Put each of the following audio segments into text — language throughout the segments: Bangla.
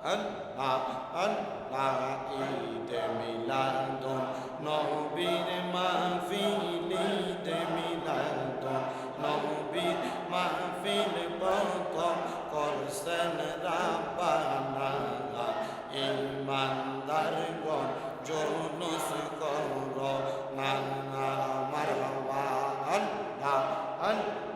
আল্লাহ আল্লাহ ঈদে মিলাদুন নবীর মাহফিল ঈদে মিলাদুন নবীর মাহফিল প্রথম করছেন রাব্বানা ঈমানদারগণ জুলুস করো না মারহাবা আল্লাহ আল্লাহ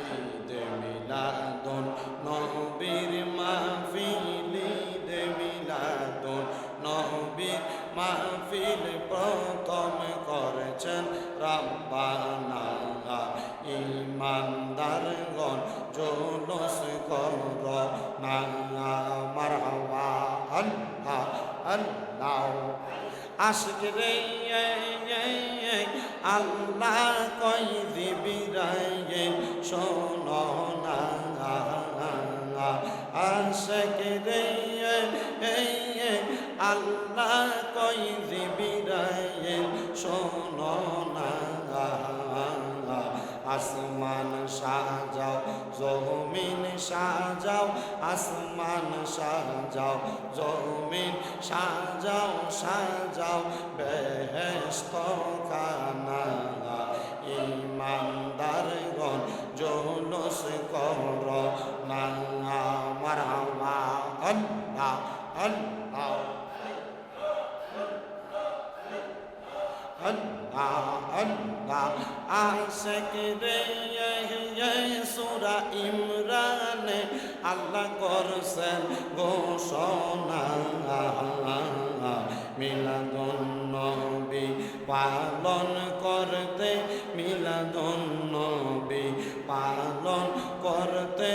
ঈদে মিলাদুন নবীর মাহফিল ঈদে মিলাদুন নবীর মাহফিল প্রথম করেছেন রাব্বানা ঈমানদারগণ জুলুস করো না মারহাবা আল্লাহ আল্লাহ আশিক রে আল্লাহ কই দিবি রে শোনো না আশিক রে আল্লাহ কই দিবি রে শোনো না আসমান সাজাও জমিন সাজাও আসমান সাজাও জমিন সাজাও সাজাও বেহেশত খানা ঈমানদারগণ জুলুস করো না মারহাবা আল্লাহ আল্লাহ আল্লাহ আল্লাহ আশিক রে সূরা ইমরানে আল্লাহ করছেন ঘোষণা মিলাদুন নবী পালন করতে মিলাদুন নবী পালন করতে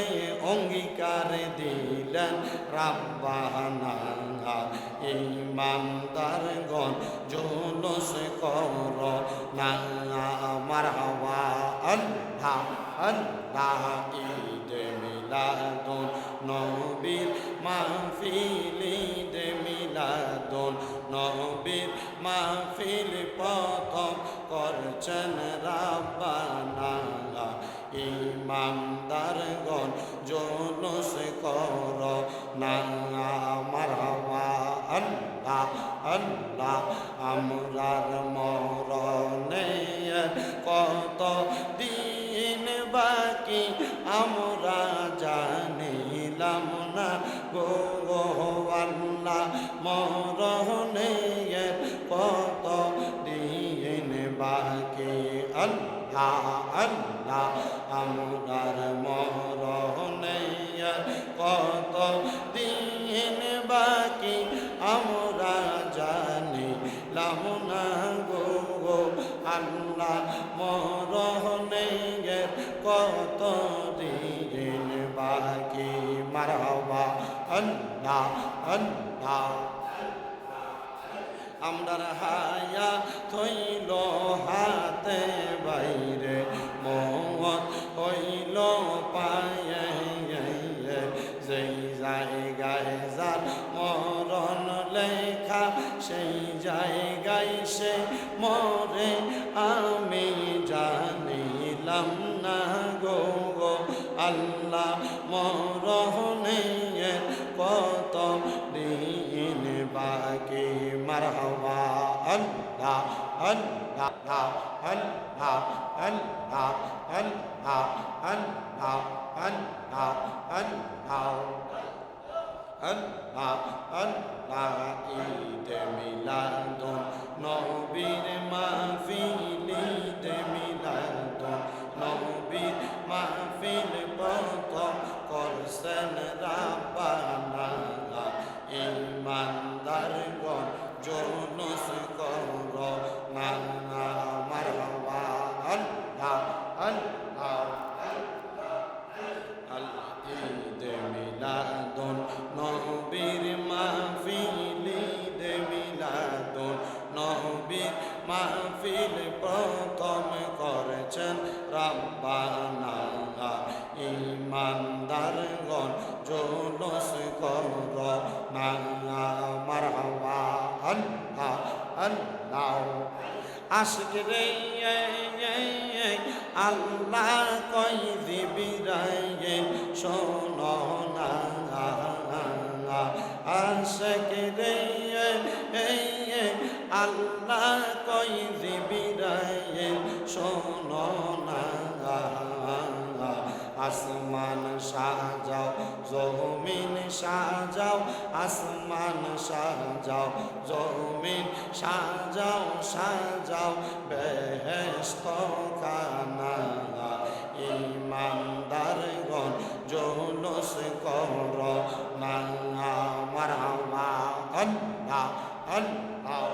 অঙ্গীকার দিলেন রাব্বানা ঈমানদারগণ জুলুস করো না মারহাবা আল্লাহ আল্লাহ ঈদে মিলাদুন নবীর মাহফিল ঈদে মিলাদুন নবীর মাহফিল প্রথম করছেন রাব্বানা ঈমানদারগণ জুলুস করো না মারহাবা আল্লাহ আল্লাহ আমরার মরণে কত দিন বাকি আমরা জানিলাম না গো আল্লাহ মরণে কত দিন বাকি আল্লাহ আল্লাহ আমরার মরণে কত দিন বাকি আমরা জানিলাম না গো আল্লাহ মরণে কত দিন বাকি মারহাবা আল্লাহ আল্লাহ আমরার হায়া থইল হাতে বাইরে মত হইল পায়ে যেই জায়গায় যার মরণ লেখা সেই জায়গায় সে মরে আমি জানিলাম না গো আল্লাহ মরণে কত দিন বাকি মারহাবা আল্লাহ আল্লাহ আল্লাহ আল্লাহ আল্লাহ আল্লাহ আল্লাহ আল্লাহ আল্লাহ আল্লাহ ঈদে মিলাদুন নবীর মাহফিল ঈদে মিলাদুন নবীর মাহফিল প্রথম করছেন রাব্বানা ঈমানদারগণ জুলুস করো না মারহাবা আল্লাহ আল্লাহ ঈদে মিলাদুন নবীর মাহফিল ঈদে মিলাদুন নবীর মাহফিল প্রথম করেছেন রাব্বানা ঈমানদারগণ জুলুস করো না মারহাবা আল্লাহ আল্লাহ আশিক রে আল্লাহ কই জিবরাইল শোনো না আশিক রে আল্লাহ কই জিবরাইল শোনো না আসমান সাজাও জমিন সাজাও আসমান সাজাও জমিন সাজাও সাজাও বেহেশত খানা ইমানদারগণ জুলুস কর না মারহাবা আল্লাহ আল্লাহ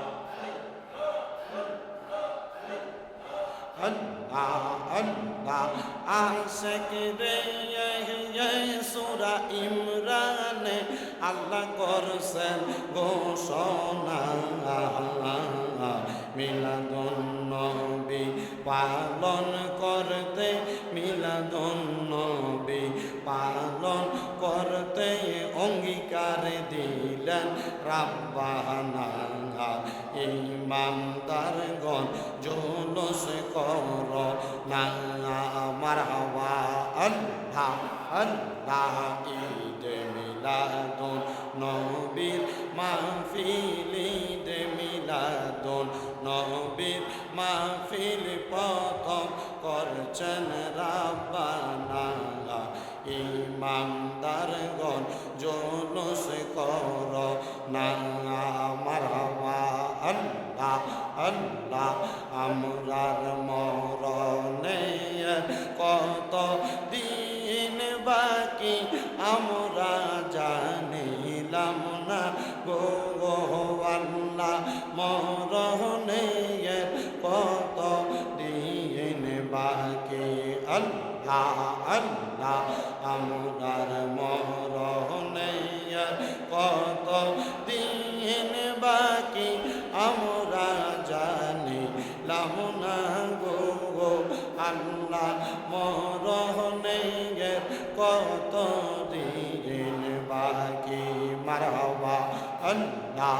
আল্লাহ আল্লাহ আশিক রে সূরা ইমরানে আল্লাহ করছেন ঘোষণা মিলাদুন নবী পালন করতে মিলাদুন নবী পালন করতে অঙ্গীকার দিলেন রাব্বানা ইমানদারগণ জুলুস কর না মারহাবা আল্লাহ আল্লাহ ঈদ মিলাদুন নবীর মাহফিল ঈদ মিলাদুন নবীর মাহফিল প্রথম করছেন রাব্বানা ইমানদারগণ জুলুস কর না মারহাবা আল্লাহ আল্লাহ আমরার মরণে কত দিন বাকি আমরা জানিলাম না গো আল্লাহ মরণে কত দিন বাকি আল্লাহ আল্লাহ আমরার মরণে কত দিন বাকি আমরা জানিলাম না গো আল্লাহ মরণে কত দিন বাকি মারহাবা আল্লাহ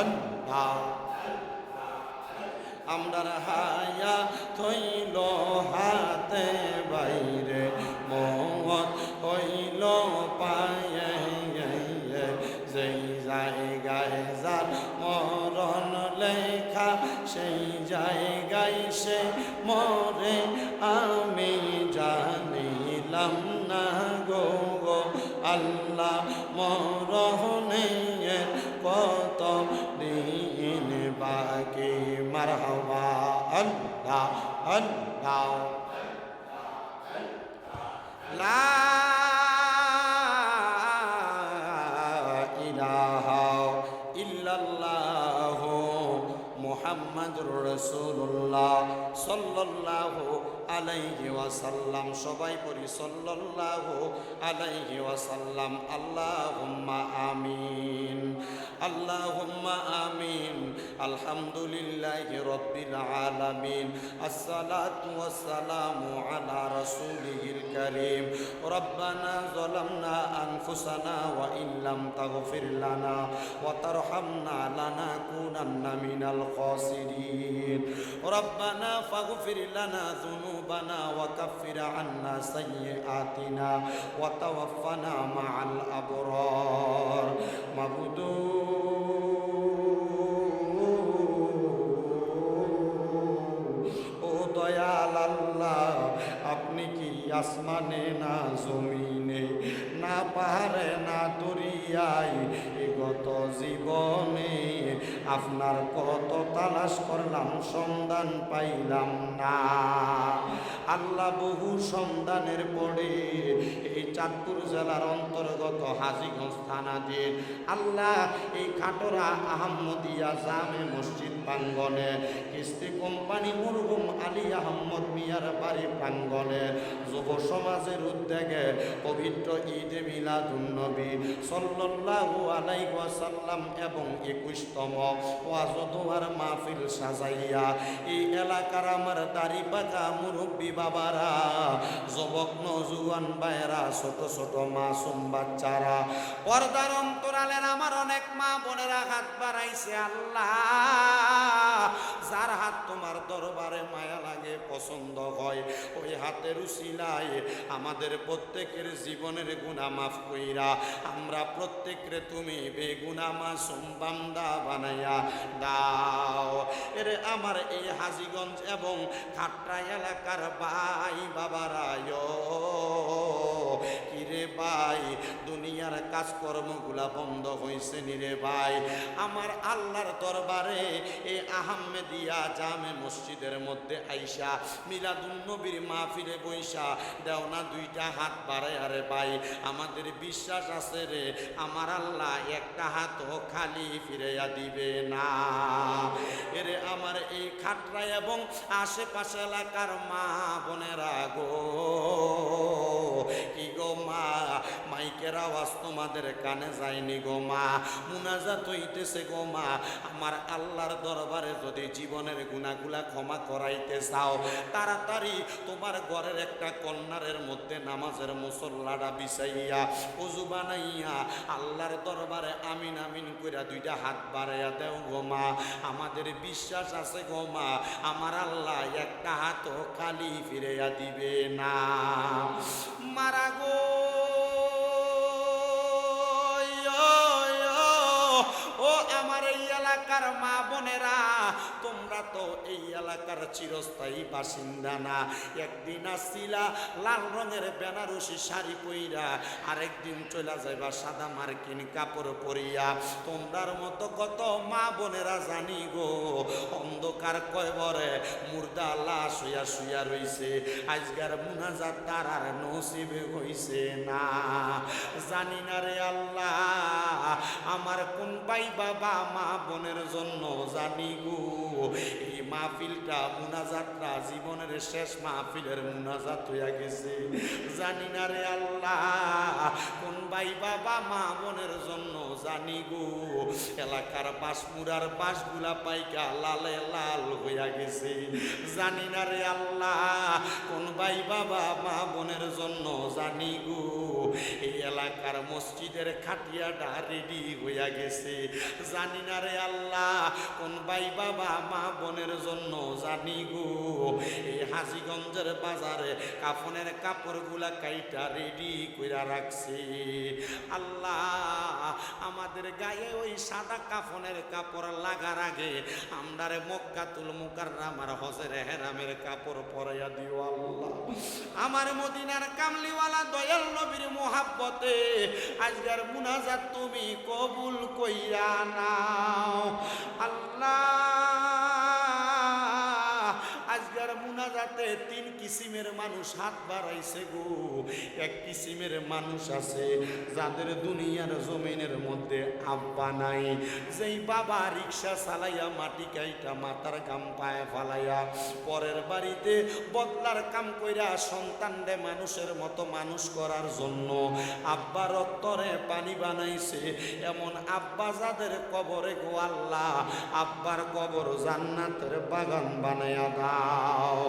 আল্লাহ আমরার হায়া থইল হাতে বাইরে মত হইল পায়ে যেই জায়গায় যার মরণ লেখা সেই জায়গায় সে মরে আমি জানিলাম না গো আল্লাহ মরণে কত দিন বাকি মারহাবা আল্লাহ আল্লাহ লা ইলাহা ইল্লাল্লাহু মুহাম্মাদুর রাসূলুল্লাহ সাল্লাল্লাহু আলাইহি ওয়াসাল্লাম সবাই পড়ি সাল্লাল্লাহু আলাইহি ওয়াসাল্লাম আল্লাহুম্মা আমিন আল্লাহুম্মা আমিন আলহামদুলিল্লাহি রাব্বিল আলামিন আসসালাতু ওয়াসসালামু আলা রাসূলিহিল কারীম রব্বানা যালামনা আনফুসানা ওয়া ইল্লাম তাগফির লানা ওয়া তারহামনা লানাকুনান্না মিনাল খাসিরিন রব্বানা ফাগফির লানা যুনুবানা ওয়া কাফির আন্না সাইয়্যাতিনা ওয়া তাওয়াফানা মা'আল আবরার মাবুদু ও দয়াল আল্লাহ আপনি কি আসমানে না জমিনে না পাহাড়ে না দরিয়ায় গত জীবনে আপনার কত তালাশ করলাম সন্ধান পাইলাম না আল্লাহ বহু সন্ধানের পরে এই চাঁদপুর জেলার অন্তর্গত হাজীগঞ্জ থানাধীন আল্লাহ এই খাটোরা আহমদিয়া জামে মসজিদ প্রাঙ্গনে কিস্তি কোম্পানি মরহুম আলী আহমদ মিয়ার বাড়ি প্রাঙ্গনে যুব সমাজের উদ্যোগে পবিত্র ঈদে মিলাদুন নবী সাল্লাল্লাহু আলাইহি ওয়াসাল্লাম এবং 21তম ওয়াজ দোয়ার মাহফিল সাজাইয়া এই এলাকার আমার দাড়ি পাকা মুরব্বী বাবারা যুবক নওজোয়ান ভাইরা ছোট ছোট মাসুম বাচ্চারা পর্দার অন্তরালের আমার অনেক মা বোনেরা হাত বাড়াইছে আল্লাহ যার হাত তোমার দরবারে মায়া লাগে, পছন্দ হয়, ওই হাতের উসিলায় আমাদের প্রত্যেকের জীবনের গুনাহ মাফ কইরা আমরা প্রত্যেকরে তুমি বেগুনাহ মাসুম বান্দা বানাইয়া দাও। এরে আমার এই হাজীগঞ্জ এবং খাট্টা এলাকার ভাই বাবারা, কিরে ভাই, দুনিয়ার কাজকর্মগুলা বন্ধ হয়েছে নিরে ভাই। আমার আল্লাহর দরবারে এই আহমেদিয়া জামে মসজিদের মধ্যে আইসা মিলাদুন নবীর মাহফিলে বইসা দেও না দুইটা হাত বাড়ায়। আরে ভাই, আমাদের বিশ্বাস আছে রে, আমার আল্লাহ একটা হাতও খালি ফিরাইয়া দিবে না। এরে আমার এই খাটরা এবং আশেপাশে এলাকার মা বোনেরা গো, কি গো মা, মাইকের আওয়াজ তোমাদের কানে যায়নি গো মা, মুনাজাত হইতেছে গো মা। আমার আল্লাহর দরবারে যদি জীবনের গুনাহগুলা ক্ষমা করাইতে চাও, তাড়াতাড়ি তোমার ঘরের একটা কর্নারের মধ্যে নামাজের মুসল্লাটা বিছাইয়া ওযু বানাইয়া আল্লাহর দরবারে আমিন আমিন কইরা দুইটা হাত বাড়াইয়া দেও গো মা। আমাদের বিশ্বাস আছে গো মা, আমার আল্লাহ একটা হাতও খালি ফিরাইয়া দিবে না। মারা গো, ও আমার এই এলাকার মা বোনেরা, তোমরা তো এই এলাকার চিরস্থায়ী বাসিন্দা না। একদিন আসছিলা লাল রঙের বেনারসি শাড়ি পইরা, আরেকদিন চলে যাইবা সাদা মার্কিন কাপড় পরিয়া। তোমরার মতো কত মা বোনেরা জানি গো অন্ধকার কয়বরে মুর্দা লাশ হইয়া শুইয়া রইছে, আজকার মুনাজাত তার আর নসিবে হইছে না। জানি না রে আল্লাহ, আমার কোন ভাই বাবা মা বোনের জন্য জানি গো এই মাহফিলটা মুনাজাতটা জীবনের শেষ মাহফিলের মুনাজাত হইয়া গেছে। জানি না রে আল্লাহ, কোন ভাই বাবা মা বোনের জন্য জানি গো এলাকার বাঁশমুড়ার বাঁশগুলা পাইকা লালে লাল হইয়া গেছে। জানি না রে আল্লাহ, কোন ভাই বাবা মা বোনের জন্য জানি গো এই এলাকার মসজিদের খাটিয়াটা রেডি হইয়া গেছে। জানি না রে আল্লাহ, কোন ভাই বাবা মা বোনের জন্য জানি গো এই হাজীগঞ্জের বাজারে কাফনের কাপড়গুলা কাইটা রেডি কইরা রাখছে। আল্লাহ, আমাদের গায়ে ওই সাদা কাফনের কাপড় লাগার আগে আমরারে মক্কাতুল মুকাররমার হজের হেরামের কাপড় পরাইয়া দিও আল্লাহ। আমার মদিনার কামলিওয়ালা দয়াল নবীর মোহাব্বতে আজকের মুনাজাত তুমি কবুল কইরা নাও আল্লাহ। আজকের মুনাজাতে তিন কিসিমের মানুষ হাত বাড়াইছে গো। এক কিসিমের মানুষ আছে যাদের দুনিয়ার জমিনের মধ্যে আব্বা নাই, যেই বাবা রিক্সা চালাইয়া মাটি কাইটা মাথার গাম পায়ে ফালাইয়া পরের বাড়িতে বদলার কাম কইরা সন্তানরে মানুষের মতো মানুষ করার জন্য আব্বার রক্তরে পানি বানাইছে, এমন আব্বা যাদের কবরে গো আল্লাহ আব্বার কবর জান্নাতের বাগান বানাইয়া দাও।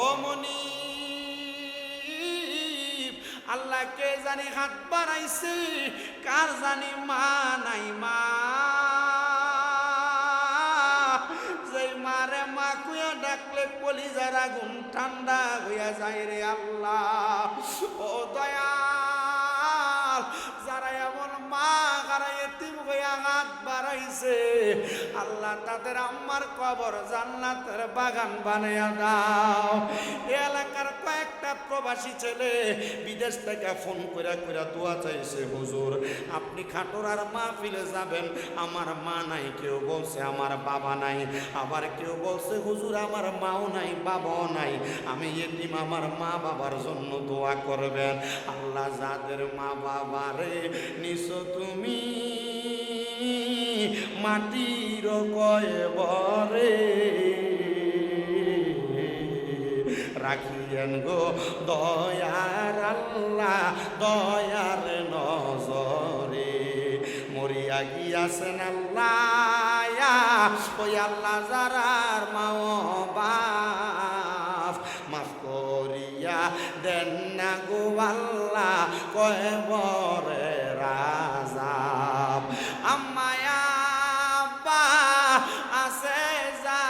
ও মনি আল্লাহ, কে জানি হাত বাড়াইছে, কার জানি মা নাই মা, যেই মারে মা কুয়া ডাকলে কলিজার আগুন ঠান্ডা হইয়া যায় রে আল্লাহ। ও দয়াল, যারা এমন মা যারা এতিম হইয়া হাত বাড়াইছে আল্লাহ তাদের আম্মার কবর জান্নাতের বাগান বানাইয়া দাও। এলাকার কয়েকটা প্রবাসী ছেলে বিদেশ থেকে ফোন কইরা কইরা দোয়া চাইছে, হুজুর আপনি খাটোরার মাহফিলে যাবেন, আমার মা নাই, কেউ বলছে আমার বাবা নাই, আবার কেউ বলছে হুজুর আমার মাও নাই বাবাও নাই, আমি এতিম, আমার মা বাবার জন্য দোয়া করবেন। আল্লাহ, যাদের মা বাবারে নিছো তুমি মাটির কয়বরে রাখিয়েন গো দয়ার আল্লাহ দয়ার নজরে, মরিয়া গিয়াছেন আল্লাহ, ওই আল্লাহ যারার মাও বাপ মাফ করিয়া দেন না গো আল্লাহ কয়বরে রাজাব। আম্মায়া আব্বা আছে যা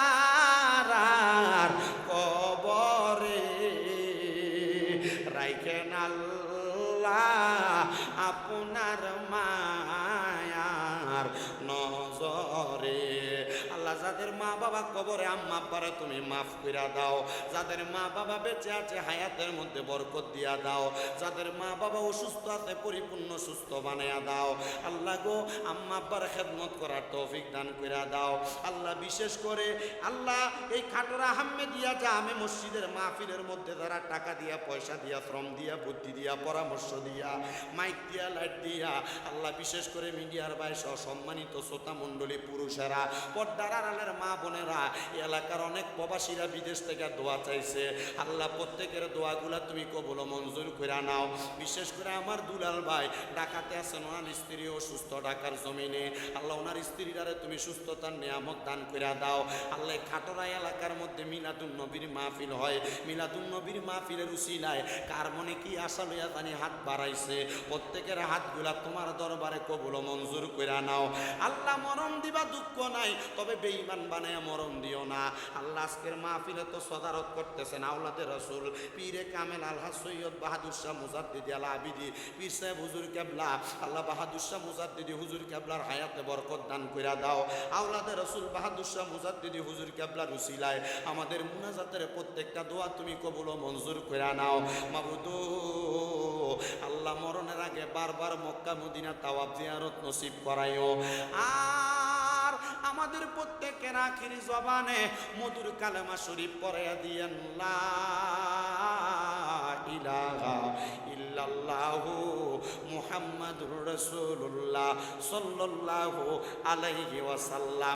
আপনার মায়ার নজরে। আল্লাহ যাদের মা বাবা কবরে, আম্মা আব্বারে তুমি মাফ কইরা দাও। যাদের মা বাবা বেঁচে আছে হায়াতের মধ্যে বরকত দিয়া দাও। যাদের মা বাবা অসুস্থ আছে পরিপূর্ণ সুস্থ বানায়া দাও। আল্লাহ গো, আম্মা আব্বার খেদমত করার তৌফিক দান কইরা দাও। আল্লাহ বিশেষ করে আল্লাহ এই খাটোরা আহমেদিয়া জামে মসজিদের মাহফিলের মধ্যে যারা টাকা দিয়া, পয়সা দিয়া, শ্রম দিয়া, বুদ্ধি দিয়া, পরামর্শ দিয়া, মাইক দিয়া, লাইট দিয়া, আল্লাহ বিশেষ করে মিডিয়ার ভাই সহ সম্মানিত শ্রোতা মণ্ডলী, পুরুষেরা, পর্দার আড়ালের মা বোনেরা, এলাকার অনেক প্রবাসীরা বিদেশ থেকে দোয়া চাইছে। আল্লাহ প্রত্যেকের দোয়াগুলা তুমি কবুল মঞ্জুর করে নাও। বিশেষ করে আমার দুলাল ভাই ঢাকাতে আছেন, ওনার স্ত্রী অসুস্থ ঢাকার জমিনে। আল্লাহ ওনার স্ত্রীরারে তুমি সুস্থতার নিয়ামত দান করে দাও। আল্লাহ খাটোরা এলাকার মধ্যে মিলাদুন নবীর মাহফিল হয়, মিলাদুন নবীর মাহফিলের উসিলায় কার মনে কি আশা লইয়া জানি হাত বাড়াইছে, প্রত্যেকের হাতগুলা তোমার দরবারে কবুল মঞ্জুর করে নাও। আল্লাহ মরণ দিবা দুঃখ নাই, তবে বেঈমান বানায় মরণ দিও না। আল্লাহ আজকের মাহফিলে তো সদারত করতেছেন আওলাদে রসুল পীরে কামেল আলহাজ সৈয়দ বাহাদুর শাহ মুজাদ্দিদি আল আবিদি পীর সাহেব হুজুর কেবলা। আল্লাহ বাহাদুর শাহ মুজাদ্দিদি হুজুর কেবলার হায়াতে বরকত দান কইরা দাও। আওলাদে রসুল বাহাদুর শাহ মুজাদ্দিদি হুজুর কেবলার উসিলায় আমাদের মুনাজাতের প্রত্যেকটা দোয়া তুমি কবুল ও মঞ্জুর কইরা নাও। মাবুদ আল্লাহ মরণের আগে বারবার মক্কা মদিনা তাওয়াফ জিয়ারত নসিব করাইও। আর আমাদের প্রত্যেকের আখিরি জবানে মধুর কালেমা শরীফ পড়াইয়া দিয়েন, লা ইলাহা ইল্লাল্লাহু মুহাম্মাদুর রাসূলুল্লাহ সাল্লাল্লাহু আলাইহি ওয়াসাল্লাম।